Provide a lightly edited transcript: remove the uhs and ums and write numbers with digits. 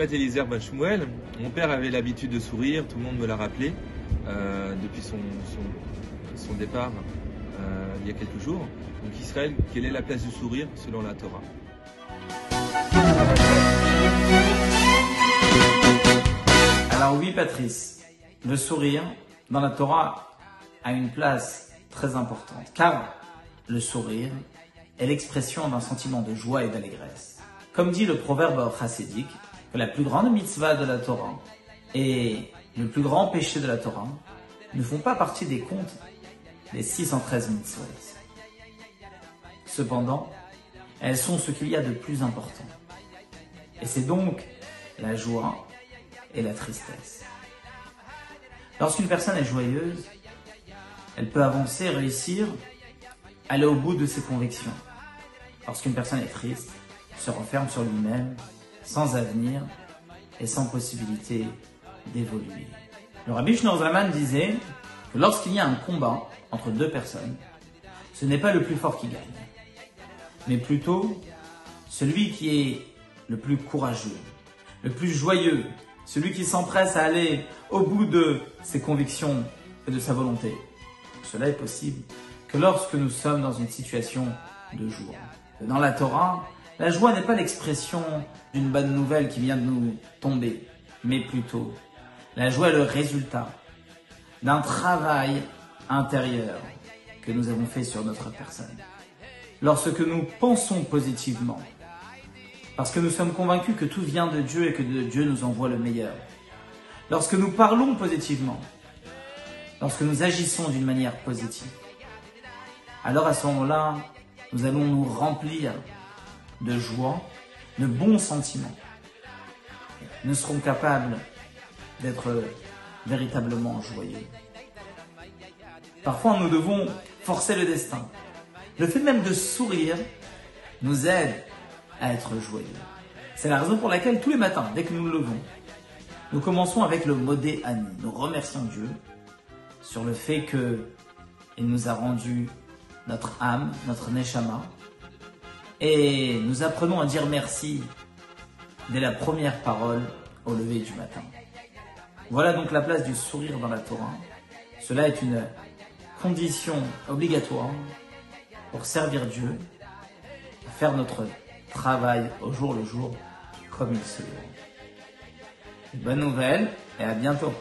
Nishmat Eliezer Ben Shmuel. Mon père avait l'habitude de sourire, tout le monde me l'a rappelé depuis son départ il y a quelques jours. Donc Israël, quelle est la place du sourire selon la Torah? Alors oui Patrice, le sourire dans la Torah a une place très importante, car le sourire est l'expression d'un sentiment de joie et d'allégresse. Comme dit le proverbe chassidique, que la plus grande mitzvah de la Torah et le plus grand péché de la Torah ne font pas partie des comptes des 613 mitzvot. Cependant, elles sont ce qu'il y a de plus important. Et c'est donc la joie et la tristesse. Lorsqu'une personne est joyeuse, elle peut avancer, réussir, aller au bout de ses convictions. Lorsqu'une personne est triste, se renferme sur lui-même, sans avenir et sans possibilité d'évoluer. Le Rabbi Shneur Zalman disait que lorsqu'il y a un combat entre deux personnes, ce n'est pas le plus fort qui gagne, mais plutôt celui qui est le plus courageux, le plus joyeux, celui qui s'empresse à aller au bout de ses convictions et de sa volonté. Cela est possible que lorsque nous sommes dans une situation de joie. Dans la Torah, la joie n'est pas l'expression d'une bonne nouvelle qui vient de nous tomber, mais plutôt la joie est le résultat d'un travail intérieur que nous avons fait sur notre personne. Lorsque nous pensons positivement, parce que nous sommes convaincus que tout vient de Dieu et que de Dieu nous envoie le meilleur. Lorsque nous parlons positivement, lorsque nous agissons d'une manière positive, alors à ce moment-là, nous allons nous remplir de joie, de bons sentiments. Nous serons capables d'être véritablement joyeux. Parfois, nous devons forcer le destin. Le fait même de sourire nous aide à être joyeux. C'est la raison pour laquelle tous les matins, dès que nous nous levons, nous commençons avec le Modé Ani. Nous remercions Dieu sur le fait qu'il nous a rendu notre âme, notre Neshama, et nous apprenons à dire merci dès la première parole au lever du matin. Voilà donc la place du sourire dans la Torah. Cela est une condition obligatoire pour servir Dieu, faire notre travail au jour le jour comme il se doit. Bonne nouvelle et à bientôt.